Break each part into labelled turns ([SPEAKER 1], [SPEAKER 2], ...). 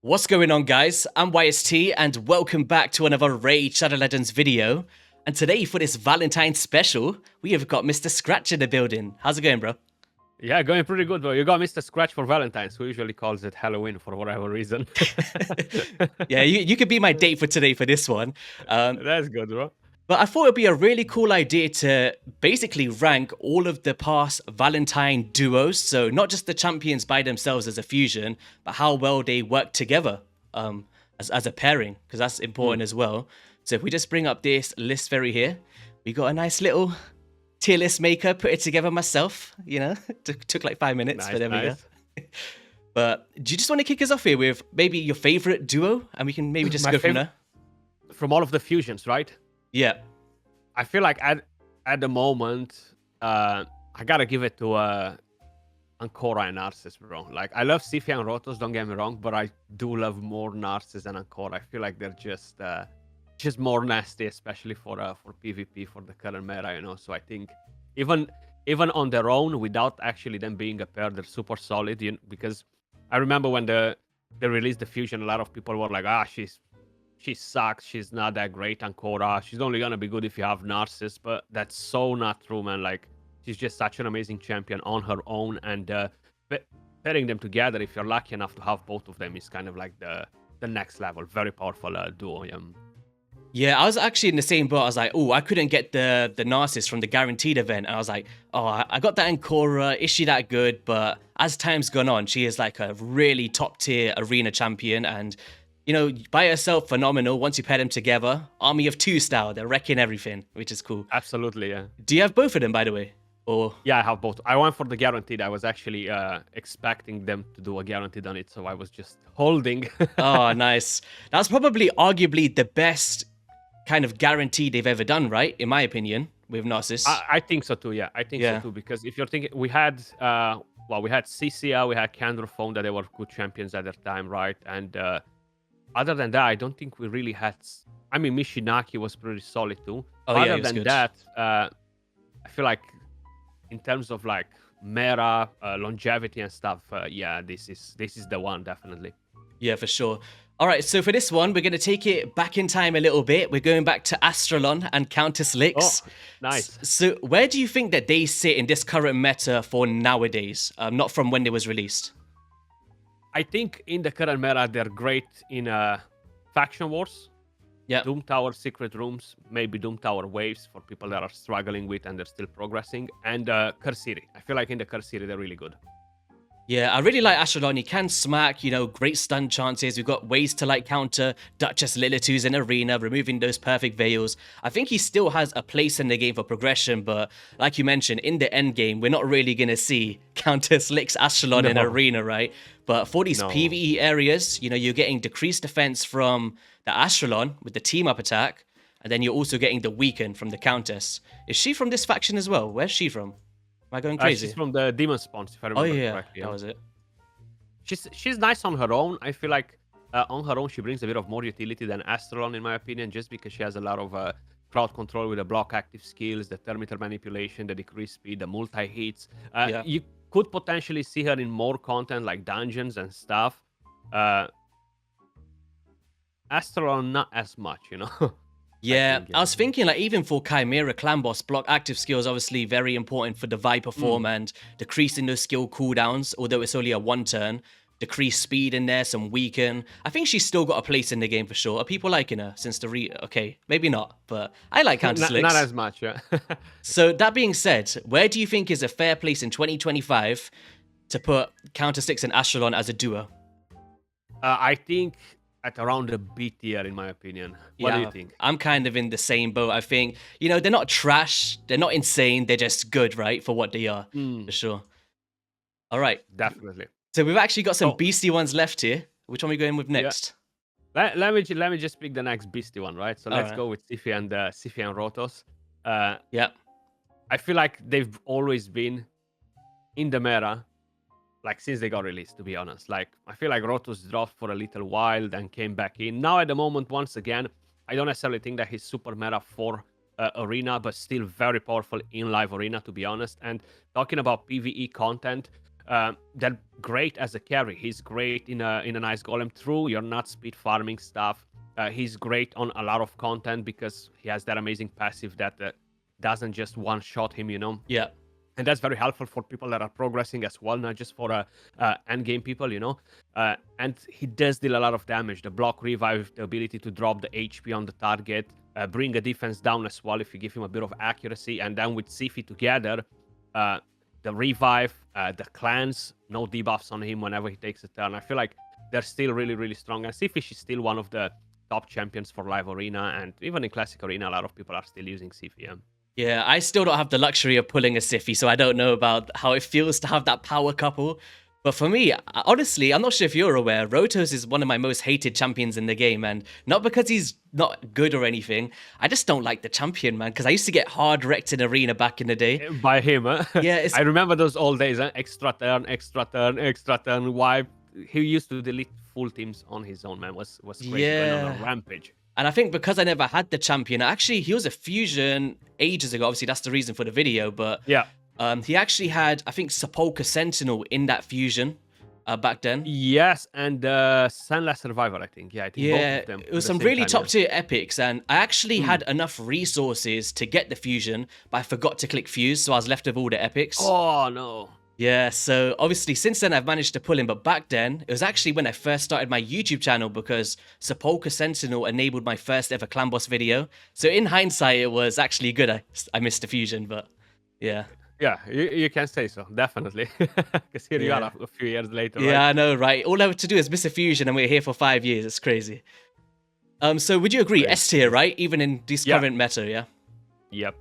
[SPEAKER 1] What's going on, guys? I'm YST and welcome back to another Raid Shadow Legends video. And today for this Valentine special, we have got Mr. Scratch in the building. How's it going, bro?
[SPEAKER 2] Yeah, going pretty good, bro. You got Mr. Scratch for Valentine's, who usually calls it Halloween for whatever reason.
[SPEAKER 1] Yeah, you could be my date for today for this one.
[SPEAKER 2] That's good, bro.
[SPEAKER 1] But I thought it'd be a really cool idea to basically rank all of the past Valentine duos. So not just the champions by themselves as a fusion, but how well they work together as a pairing, because that's important as well. So if we just bring up this list very here, we got a nice little tier list maker, put it together myself, you know, took like 5 minutes, but there we go. But do you just want to kick us off here with maybe your favorite duo? And we can maybe just go from there.
[SPEAKER 2] From all of the fusions, right?
[SPEAKER 1] Yeah.
[SPEAKER 2] I feel like at the moment, I gotta give it to Ancora and Narcissus, bro. Like, I love Sifia and Rotos, don't get me wrong, but I do love more Narcissus and Ancora. I feel like they're just more nasty, especially for PvP, for the current meta, you know. So I think even on their own, without actually them being a pair, they're super solid. Because I remember when they released the fusion, a lot of people were like, she sucks, she's not that great, Ancora. She's only gonna be good if you have Narcissus, but that's so not true, man. Like, she's just such an amazing champion on her own, and pairing them together, if you're lucky enough to have both of them, is kind of like the next level. Very powerful duo.
[SPEAKER 1] Yeah, I was actually in the same boat. I was like, oh, I couldn't get the Narcissus from the guaranteed event. And I was like, oh, I got that Ancora. Is she that good? But as time's gone on, she is like a really top tier arena champion. And, you know, by herself, phenomenal. Once you pair them together, Army of Two style, they're wrecking everything, which is cool.
[SPEAKER 2] Absolutely, yeah.
[SPEAKER 1] Do you have both of them, by the way? Or
[SPEAKER 2] yeah, I have both. I went for the guaranteed. I was actually expecting them to do a guaranteed on it, so I was just holding.
[SPEAKER 1] Oh, nice. That's probably arguably the best kind of guarantee they've ever done, right? In my opinion, with Narcissus.
[SPEAKER 2] I think so too. Yeah, I think so too. Because if you're thinking, we had Cisia, we had Candrophone, that they were good champions at their time, right? And other than that, I don't think we really had. I mean, Mishinaki was pretty solid too.
[SPEAKER 1] Oh,
[SPEAKER 2] other than that, I feel like in terms of like meta, longevity and stuff, yeah, this is the one, definitely.
[SPEAKER 1] Yeah, for sure. All right, so for this one, we're going to take it back in time a little bit. We're going back to Astralon and Countess Lix.
[SPEAKER 2] Oh, nice.
[SPEAKER 1] So where do you think that they sit in this current meta for nowadays, not from when they was released?
[SPEAKER 2] I think in the current meta, they're great in faction wars.
[SPEAKER 1] Yeah.
[SPEAKER 2] Doom Tower secret rooms, maybe Doom Tower waves for people that are struggling with and they're still progressing. And Curse City. I feel like in the Curse City, they're really good.
[SPEAKER 1] Yeah, I really like Astralon. He can smack, you know, great stun chances. We've got ways to like counter Duchess Lilitu's in arena, removing those perfect veils. I think he still has a place in the game for progression, but like you mentioned, in the end game, we're not really going to see Countess Lix Astralon in arena, right? But for these PvE areas, you know, you're getting decreased defense from the Astralon with the team up attack, and then you're also getting the weaken from the Countess. Is she from this faction as well? Where's she from? Am I going crazy?
[SPEAKER 2] She's from the Demon Spawns, if I remember correctly.
[SPEAKER 1] That was it.
[SPEAKER 2] She's nice on her own. I feel like on her own, she brings a bit of more utility than Astralon, in my opinion, just because she has a lot of crowd control with the block active skills, the thermital manipulation, the decreased speed, the multi-hits. You could potentially see her in more content like dungeons and stuff. Astralon, not as much, you know?
[SPEAKER 1] Yeah, I was thinking, like, even for Chimera Clan Boss, block active skills obviously very important for the Viper form and decreasing those skill cooldowns, although it's only a one turn. Decrease speed in there, some weaken. I think she's still got a place in the game for sure. Are people liking her since the okay, maybe not, but I like Countess Lix.
[SPEAKER 2] Not as much, yeah.
[SPEAKER 1] So that being said, where do you think is a fair place in 2025 to put Countess Lix and Astralon as a duo?
[SPEAKER 2] I think at around the B tier, in my opinion. What do you think?
[SPEAKER 1] I'm kind of in the same boat. I think, you know, they're not trash, they're not insane, they're just good, right, for what they are, for sure. All right.
[SPEAKER 2] Definitely.
[SPEAKER 1] So we've actually got some beastie ones left here. Which one are we going with next?
[SPEAKER 2] Yeah. Let me just pick the next beastie one, right? So let's go with Sifia and Rotos.
[SPEAKER 1] Yeah.
[SPEAKER 2] I feel like they've always been in the meta, like since they got released, to be honest. Like, I feel like Rotos dropped for a little while, then came back in. Now at the moment, once again, I don't necessarily think that he's super meta for arena, but still very powerful in live arena, to be honest. And talking about PvE content, They're great as a carry. He's great in a nice golem through. You're not speed farming stuff. He's great on a lot of content because he has that amazing passive that doesn't just one shot him, you know.
[SPEAKER 1] Yeah.
[SPEAKER 2] And that's very helpful for people that are progressing as well, not just for end game people, you know. And he does deal a lot of damage. The block revive, the ability to drop the HP on the target, bring a defense down as well if you give him a bit of accuracy. And then with Sifi together, the revive, the clans, no debuffs on him whenever he takes a turn. I feel like they're still really, really strong. And Sifi is still one of the top champions for live arena, and even in classic arena, a lot of people are still using Sifi. Yeah.
[SPEAKER 1] Yeah, I still don't have the luxury of pulling a Siffy, so I don't know about how it feels to have that power couple. But for me, honestly, I'm not sure if you're aware, Rotos is one of my most hated champions in the game, and not because he's not good or anything, I just don't like the champion, man, because I used to get hard wrecked in arena back in the day.
[SPEAKER 2] By him, huh?
[SPEAKER 1] Yeah,
[SPEAKER 2] I remember those old days, huh? Extra turn, extra turn, extra turn, wipe. He used to delete full teams on his own, man. Was crazy. Went on a rampage.
[SPEAKER 1] And I think because I never had the champion, actually, he was a fusion ages ago. Obviously, that's the reason for the video. But
[SPEAKER 2] yeah,
[SPEAKER 1] he actually had, I think, Sepulchre Sentinel in that fusion back then.
[SPEAKER 2] Yes, and Sunless Survivor, I think. Yeah, I think both of them.
[SPEAKER 1] It was some really top tier epics. And I actually had enough resources to get the fusion, but I forgot to click fuse. So I was left with all the epics.
[SPEAKER 2] Oh, no.
[SPEAKER 1] Yeah, so obviously since then I've managed to pull him, but back then, it was actually when I first started my YouTube channel because Sepulchre Sentinel enabled my first ever clan boss video. So in hindsight, it was actually good I missed the fusion, but yeah.
[SPEAKER 2] Yeah, you can say so, definitely. Because here you are a few years later, right?
[SPEAKER 1] Yeah, I know, right? All I have to do is miss a fusion and we're here for 5 years. It's crazy. So would you agree, S tier, right? Even in this current meta, yeah?
[SPEAKER 2] Yep.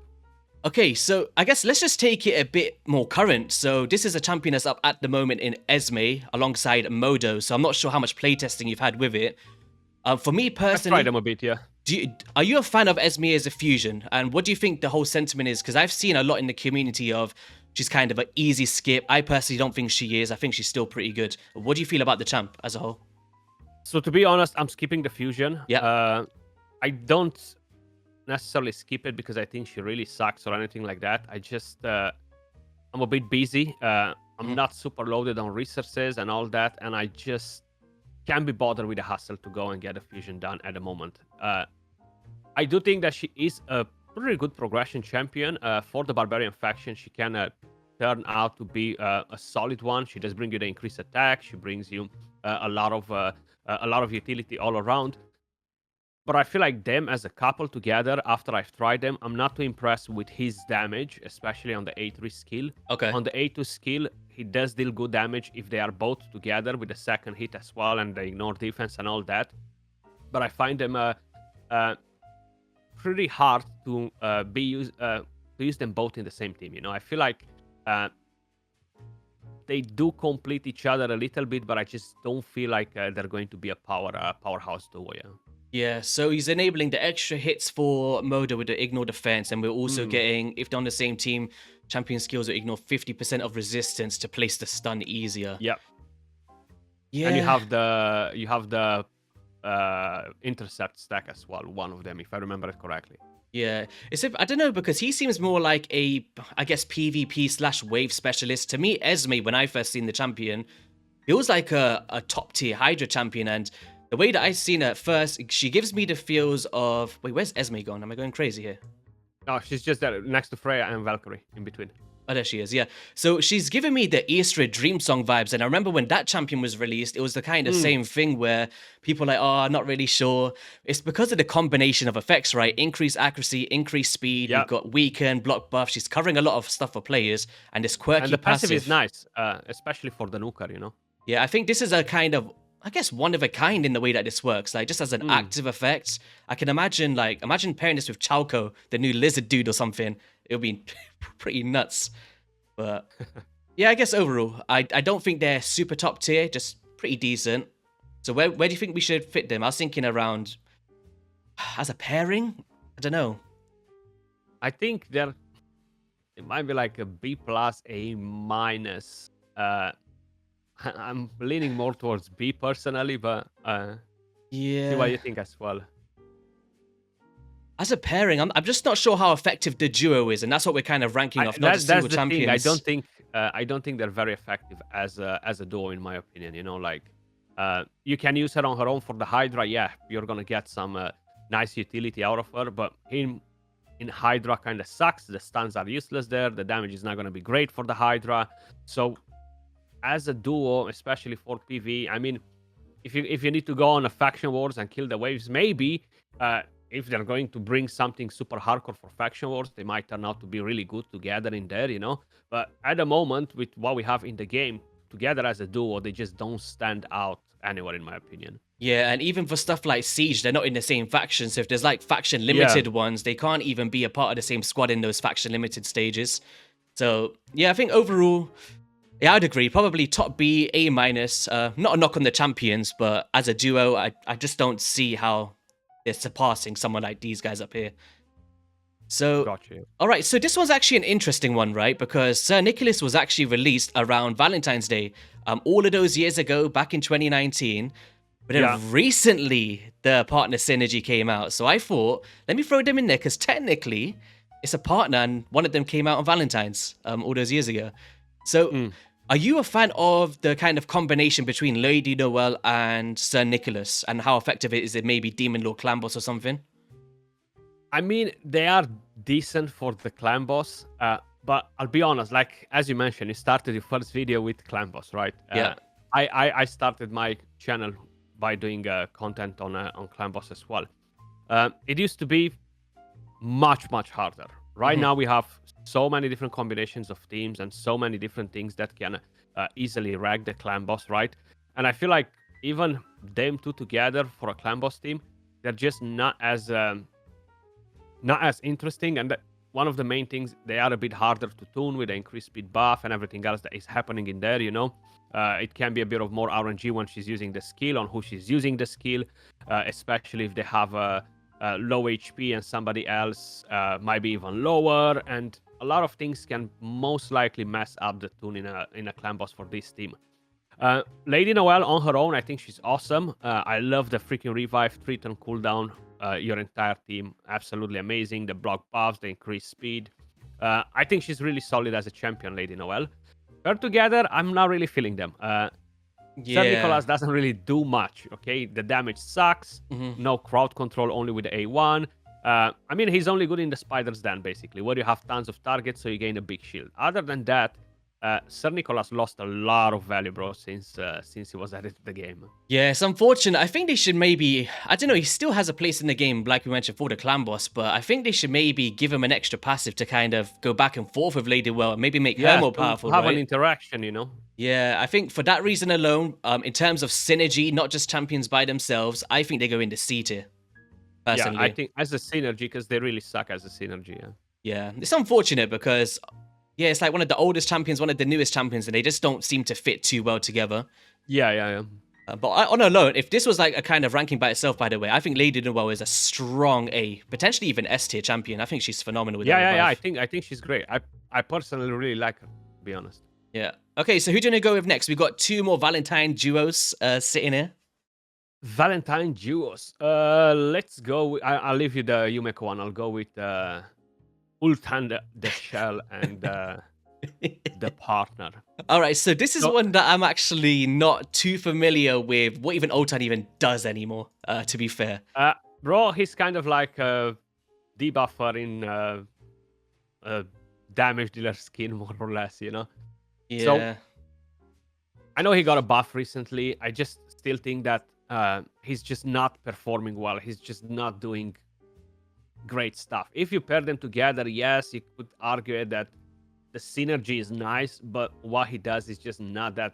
[SPEAKER 1] Okay, so I guess let's just take it a bit more current. So this is a champion that's up at the moment in Esme alongside Modo. So I'm not sure how much playtesting you've had with it. For me personally,
[SPEAKER 2] I tried them a bit, yeah.
[SPEAKER 1] Are you a fan of Esme as a fusion? And what do you think the whole sentiment is? Because I've seen a lot in the community of she's kind of an easy skip. I personally don't think she is. I think she's still pretty good. What do you feel about the champ as a whole?
[SPEAKER 2] So to be honest, I'm skipping the fusion.
[SPEAKER 1] Yeah.
[SPEAKER 2] I don't necessarily skip it because I think she really sucks or anything like that. I just I'm a bit busy. I'm not super loaded on resources and all that, and I just can't be bothered with the hustle to go and get a fusion done at the moment. I do think that she is a pretty good progression champion for the barbarian faction. She can turn out to be a solid one. She does bring you the increased attack. She brings you a lot of utility all around. But I feel like them as a couple together, after I've tried them, I'm not too impressed with his damage, especially on the A3 skill.
[SPEAKER 1] Okay.
[SPEAKER 2] On the A2 skill, he does deal good damage if they are both together with the second hit as well, and they ignore defense and all that. But I find them pretty hard to use them both in the same team. You know, I feel like they do complete each other a little bit, but I just don't feel like they're going to be a powerhouse duo. Yeah.
[SPEAKER 1] Yeah, so he's enabling the extra hits for Moda with the ignore defense, and we're also getting, if they're on the same team, champion skills will ignore 50% of resistance to place the stun easier.
[SPEAKER 2] Yep.
[SPEAKER 1] Yeah.
[SPEAKER 2] And you have the intercept stack as well, one of them, if I remember it correctly.
[SPEAKER 1] Yeah, I don't know, because he seems more like a, I guess, PvP/wave specialist. To me, Esme, when I first seen the champion, it was like a top tier Hydra champion, and the way that I've seen her at first, she gives me the feels of... Wait, where's Esme gone? Am I going crazy here?
[SPEAKER 2] No, she's just there next to Freya and Valkyrie in between.
[SPEAKER 1] Oh, there she is, yeah. So she's giving me the Easter Dream Song vibes, and I remember when that champion was released, it was the kind of same thing where people are like, oh, I'm not really sure. It's because of the combination of effects, right? Increased accuracy, increased speed, you've got weaken, block buff. She's covering a lot of stuff for players, and this quirky
[SPEAKER 2] and the passive is nice, especially for the nuker, you know?
[SPEAKER 1] Yeah, I think this is a kind of, I guess, one of a kind in the way that this works. Like, just as an active effect, I can imagine pairing this with Chalco, the new lizard dude or something. It would be pretty nuts. But yeah, I guess overall, I don't think they're super top tier, just pretty decent. So where do you think we should fit them? I was thinking around as a pairing. I don't know.
[SPEAKER 2] I think it might be like a B+, A-. I'm leaning more towards B personally, but
[SPEAKER 1] yeah.
[SPEAKER 2] See what you think as well.
[SPEAKER 1] As a pairing, I'm just not sure how effective the duo is, and that's what we're kind of ranking off, not just single champions.
[SPEAKER 2] I don't think I don't think they're very effective as a duo, in my opinion. You can use her on her own for the Hydra. Yeah, you're gonna get some nice utility out of her, but in Hydra kind of sucks. The stuns are useless there. The damage is not gonna be great for the Hydra. So as a duo, especially for PV, I mean, if you need to go on a faction wars and kill the waves, maybe if they're going to bring something super hardcore for faction wars, they might turn out to be really good together in there. But at the moment, with what we have in the game, together as a duo, they just don't stand out anywhere, in my opinion.
[SPEAKER 1] Yeah, and even for stuff like Siege, they're not in the same faction. So if there's like faction limited ones, they can't even be a part of the same squad in those faction limited stages. So yeah, I think overall, yeah, I'd agree. Probably top B, A minus. Not a knock on the champions, but as a duo, I just don't see how they're surpassing someone like these guys up here. So,
[SPEAKER 2] Gotcha.
[SPEAKER 1] all right, so this one's actually an interesting one, right? Because Sir Nicholas was actually released around Valentine's Day, all of those years ago, back in 2019. But then recently, the partner synergy came out. So I thought, let me throw them in there, because technically, it's a partner, and one of them came out on Valentine's all those years ago. So, are you a fan of the kind of combination between Lady Noelle and Sir Nicholas, and how effective is it? Maybe Demon Lord Clan Boss or something?
[SPEAKER 2] I mean, they are decent for the clan boss, but I'll be honest. Like as you mentioned, you started your first video with clan boss, right?
[SPEAKER 1] Yeah.
[SPEAKER 2] I started my channel by doing content on clan boss as well. It used to be much harder. Right now we have so many different combinations of teams and so many different things that can easily wreck the clan boss, right? And I feel like even them two together for a clan boss team, they're just not as interesting. And one of the main things, they are a bit harder to tune with the increased speed buff and everything else that is happening in there. It can be a bit of more RNG when she's using the skill, on who she's using the skill, especially if they have a low HP and somebody else might be even lower. And a lot of things can most likely mess up the tune in a clan boss for this team. Lady Noelle on her own, I think she's awesome. I love the freaking revive 3-turn cooldown. Your entire team, absolutely amazing. The block buffs, the increased speed. I think she's really solid as a champion, Lady Noelle. Her together, I'm not really feeling them. Sir Nicholas doesn't really do much, okay? The damage sucks. No crowd control, only with the A1. I mean, he's only good in the Spider's Den, basically, where you have tons of targets, so you gain a big shield. Other than that, Sir Nicholas lost a lot of value, bro, since he was added to the game.
[SPEAKER 1] Yeah, it's unfortunate. I think they should maybe, I don't know, he still has a place in the game, like we mentioned, for the clan boss, but I think they should maybe give him an extra passive to kind of go back and forth with Lady Well and maybe make her more powerful,
[SPEAKER 2] have
[SPEAKER 1] right?
[SPEAKER 2] an interaction,
[SPEAKER 1] Yeah, I think for that reason alone, in terms of synergy, not just champions by themselves, I think they go into C tier, personally.
[SPEAKER 2] Yeah, I think as a synergy, because they really suck as a synergy,
[SPEAKER 1] Yeah, it's unfortunate because, yeah, it's like one of the oldest champions, one of the newest champions, and they just don't seem to fit too well together.
[SPEAKER 2] Yeah.
[SPEAKER 1] But on her own, if this was like a kind of ranking by itself, by the way, I think Lady Noelle is a strong A, potentially even S tier champion. I think she's phenomenal with that revive.
[SPEAKER 2] I think she's great. I personally really like her, to be honest.
[SPEAKER 1] Yeah. Okay, so who do you want to go with next? We've got two more Valentine duos sitting here.
[SPEAKER 2] Valentine duos. Let's go. I'll leave you the Yumeko one. I'll go with Ultan the Shell and the partner.
[SPEAKER 1] All right, so this is one that I'm actually not too familiar with what even Ultan even does anymore, to be fair.
[SPEAKER 2] Bro, he's kind of like a debuffer in a damage dealer skin, more or less,
[SPEAKER 1] Yeah.
[SPEAKER 2] So, I know he got a buff recently. I just still think that he's just not performing well. He's just not doing great stuff. If you pair them together, yes, you could argue that the synergy is nice, but what he does is just not that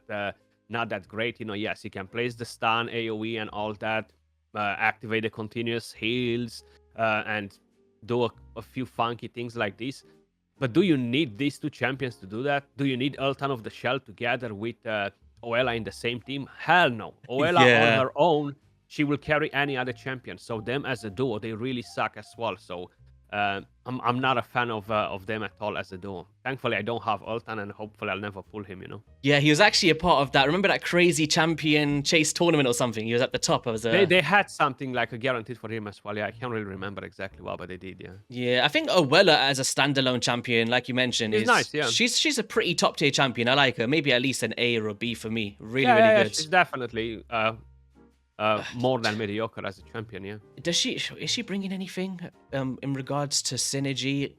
[SPEAKER 2] great. Yes, you can place the stun, AoE, and all that, activate the continuous heals, and do a few funky things like this. But do you need these two champions to do that? Do you need Ultan of the Shell together with Oela in the same team? Hell no. Oela on her own, she will carry any other champion. So them as a duo, they really suck as well. So I'm not a fan of them at all as a duo. Thankfully, I don't have Ultan, and hopefully, I'll never pull him. You know.
[SPEAKER 1] Yeah, he was actually a part of that. Remember that crazy champion chase tournament or something? He was at the top. I was
[SPEAKER 2] They had something like a guaranteed for him as well. Yeah, I can't really remember exactly what, but they did. Yeah.
[SPEAKER 1] Yeah, I think Owella as a standalone champion, like you mentioned,
[SPEAKER 2] He's
[SPEAKER 1] is
[SPEAKER 2] nice. Yeah.
[SPEAKER 1] she's a pretty top tier champion. I like her. Maybe at least an A or a B for me. Really,
[SPEAKER 2] Yeah,
[SPEAKER 1] really
[SPEAKER 2] yeah, yeah.
[SPEAKER 1] good.
[SPEAKER 2] She's definitely more than mediocre as a champion. Yeah.
[SPEAKER 1] Is she bringing anything in regards to synergy?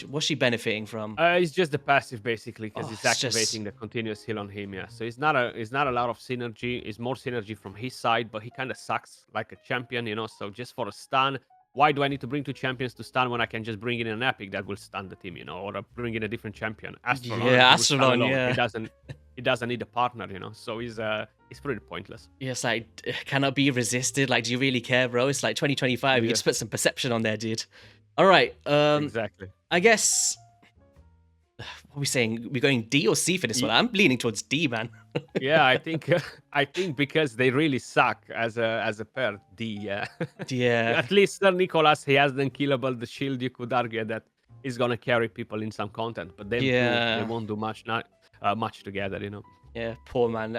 [SPEAKER 1] What's she benefiting from?
[SPEAKER 2] It's just the passive basically because
[SPEAKER 1] Oh,
[SPEAKER 2] it's
[SPEAKER 1] it's just
[SPEAKER 2] activating the continuous heal on him. Yeah, so it's not a lot of synergy. It's more synergy from his side, but he kind of sucks like a champion, you know. So just for a stun, why do I need to bring two champions to stun when I can just bring in an epic that will stun the team, you know, or bring in a different champion, Astrolon, and
[SPEAKER 1] yeah,
[SPEAKER 2] he will stun
[SPEAKER 1] Astrodon,
[SPEAKER 2] alone.
[SPEAKER 1] yeah.
[SPEAKER 2] He doesn't need a partner, you know. So he's pretty pointless.
[SPEAKER 1] Yes, like cannot be resisted. Like, do you really care, bro? It's like 2025. You
[SPEAKER 2] Yeah,
[SPEAKER 1] just put some perception on there, dude. All right.
[SPEAKER 2] exactly.
[SPEAKER 1] I guess what are we saying? We're going D or C for this one? I'm leaning towards D, man.
[SPEAKER 2] Yeah, I think I think because they really suck as a pair. D, yeah.
[SPEAKER 1] Yeah.
[SPEAKER 2] At least Sir Nicholas, he has the unkillable, the shield. You could argue that he's gonna carry people in some content, but them two, they
[SPEAKER 1] Yeah.
[SPEAKER 2] won't do much, not much together, you know.
[SPEAKER 1] Yeah, poor man,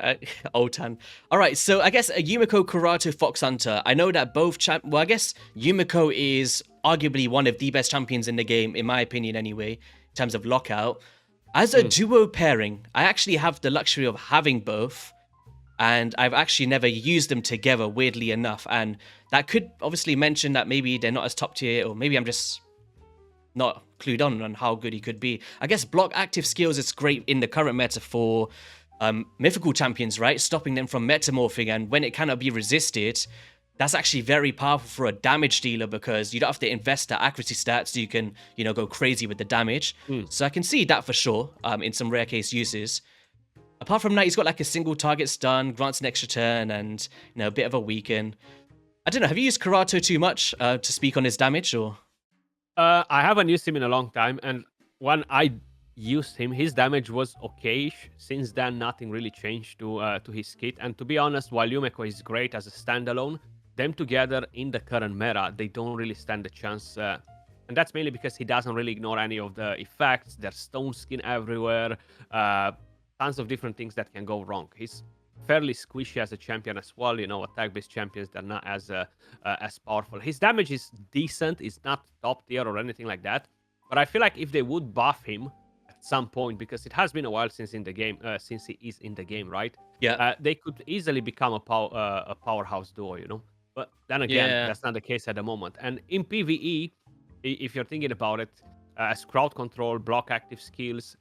[SPEAKER 1] Otan. All right, so I guess Yumiko, Kurato, Fox Hunter. I know that both well, I guess Yumiko is arguably one of the best champions in the game, in my opinion, anyway, in terms of lockout. As a duo pairing, I actually have the luxury of having both, and I've actually never used them together, weirdly enough. And that could obviously mention that maybe they're not as top tier, or maybe I'm just not clued on how good he could be. I guess block active skills is great in the current meta for mythical champions, right? Stopping them from metamorphing, and when it cannot be resisted, that's actually very powerful for a damage dealer because you don't have to invest the accuracy stats, so you can, you know, go crazy with the damage. So I can see that for sure in some rare case uses. Apart from that, he's got like a single target stun, grants an extra turn, and, you know, a bit of a weaken. I don't know, have you used Kurato too much to speak on his damage, or?
[SPEAKER 2] I haven't used him in a long time, and when I used him, his damage was okay-ish. Since then, nothing really changed to his kit. And to be honest, while Yumeko is great as a standalone, them together in the current meta, they don't really stand a chance. And that's mainly because he doesn't really ignore any of the effects. There's stone skin everywhere, tons of different things that can go wrong. He's fairly squishy as a champion as well. You know, attack-based champions, they're not as powerful. His damage is decent. It's not top tier or anything like that. But I feel like if they would buff him at some point, because it has been a while since he is in the game, right?
[SPEAKER 1] Yeah.
[SPEAKER 2] They could easily become a powerhouse duo, you know. But then again,
[SPEAKER 1] Yeah.
[SPEAKER 2] that's not the case at the moment. And in PvE, if you're thinking about it, as crowd control, block active skills,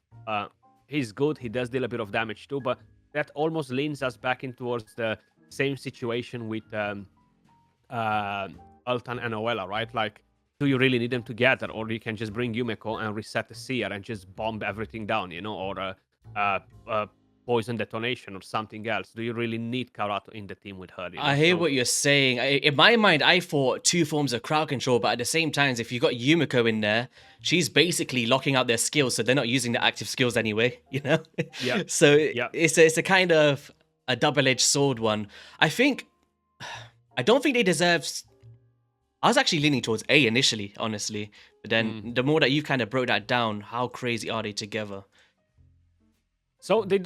[SPEAKER 2] he's good. He does deal a bit of damage too, but that almost leans us back in towards the same situation with Ultan and Owella, right? Like, do you really need them together, or you can just bring Yumeko and reset the Seer and just bomb everything down, you know, or poison detonation or something else? Do you really need Karato in the team with her? You know?
[SPEAKER 1] I hear what you're saying. In my mind, I thought two forms of crowd control, but at the same time, if you've got Yumiko in there, she's basically locking out their skills, so they're not using the active skills anyway, you know?
[SPEAKER 2] Yeah.
[SPEAKER 1] So
[SPEAKER 2] Yeah.
[SPEAKER 1] it's a kind of a double-edged sword one. I don't think they deserve... I was actually leaning towards A initially, honestly, but then the more that you kind of broke that down, how crazy are they together?
[SPEAKER 2] So they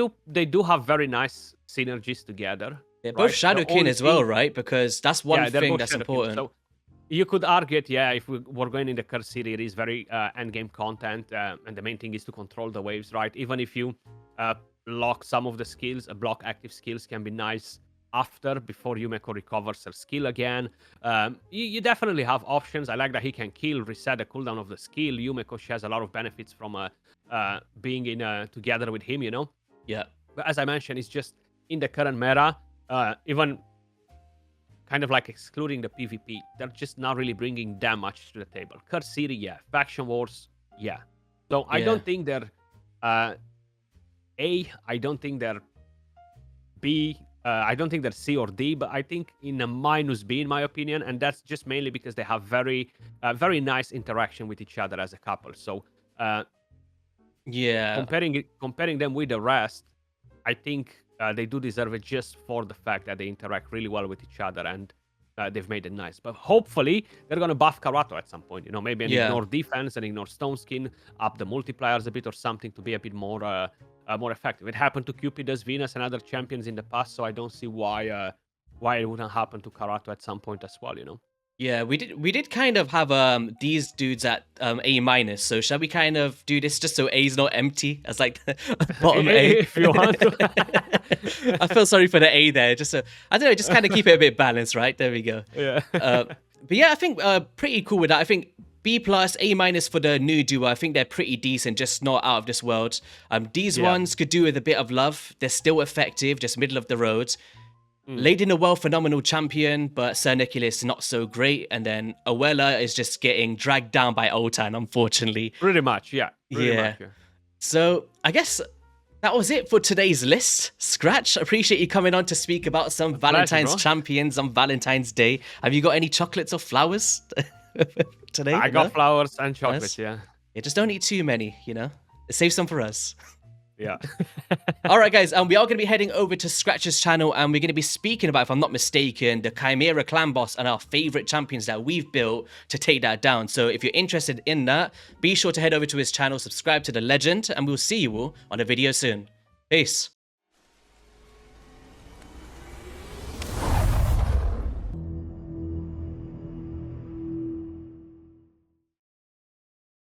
[SPEAKER 2] do have very nice synergies together.
[SPEAKER 1] They're both Shadowkin as well, right? Because that's one
[SPEAKER 2] they're
[SPEAKER 1] thing
[SPEAKER 2] both
[SPEAKER 1] that's
[SPEAKER 2] Shadowkin.
[SPEAKER 1] important.
[SPEAKER 2] So you could argue it, yeah, if we're going in the curse city, it is very endgame content, and the main thing is to control the waves, right? Even if you lock some of the skills, block active skills can be nice before Yumeko recovers her skill again. You definitely have options. I like that he can kill, reset the cooldown of the skill. Yumeko, she has a lot of benefits from being in together with him, you know?
[SPEAKER 1] Yeah.
[SPEAKER 2] But as I mentioned, it's just in the current meta, even kind of like excluding the PvP, they're just not really bringing that much to the table. Curse City, yeah. Faction Wars, yeah. So I don't think they're A, I don't think they're B, I don't think they're C or D, but I think in a minus B, in my opinion, and that's just mainly because they have very nice interaction with each other as a couple. So comparing them with the rest, I think they do deserve it just for the fact that they interact really well with each other. And they've made it nice. But hopefully they're gonna buff Karato at some point. You know, maybe and
[SPEAKER 1] Yeah.
[SPEAKER 2] ignore defense and ignore Stone Skin, up the multipliers a bit or something to be a bit more more effective. It happened to Cupidus, Venus, and other champions in the past, so I don't see why it wouldn't happen to Karato at some point as well. You know.
[SPEAKER 1] Yeah, we did kind of have these dudes at A minus. So shall we kind of do this just so A's not empty as like the bottom A?
[SPEAKER 2] If you want to.
[SPEAKER 1] I feel sorry for the A there. Just so I don't know, just kind of keep it a bit balanced, right? There we go.
[SPEAKER 2] Yeah.
[SPEAKER 1] But yeah, I think pretty cool with that. I think B plus, A minus for the new duo. I think they're pretty decent, just not out of this world. These
[SPEAKER 2] Yeah.
[SPEAKER 1] ones could do with a bit of love. They're still effective, just middle of the road. Lady Noel, phenomenal champion, but Sir Nicholas not so great. And then Awella is just getting dragged down by Oltan, unfortunately.
[SPEAKER 2] Pretty much, yeah. Pretty
[SPEAKER 1] Yeah.
[SPEAKER 2] much, yeah.
[SPEAKER 1] So I guess that was it for today's list. Scratch, appreciate you coming on to speak about some Valentine's
[SPEAKER 2] bro.
[SPEAKER 1] champions on Valentine's Day. Have you got any chocolates or flowers today?
[SPEAKER 2] I got flowers and chocolates,
[SPEAKER 1] Yes.
[SPEAKER 2] yeah.
[SPEAKER 1] Yeah, just don't eat too many, you know? Save some for us.
[SPEAKER 2] Yeah.
[SPEAKER 1] All right, guys, we are going to be heading over to Scratch's channel, and we're going to be speaking about, if I'm not mistaken, the Chimera clan boss and our favorite champions that we've built to take that down. So if you're interested in that, be sure to head over to his channel, subscribe to the legend, and we'll see you all on a video soon. Peace.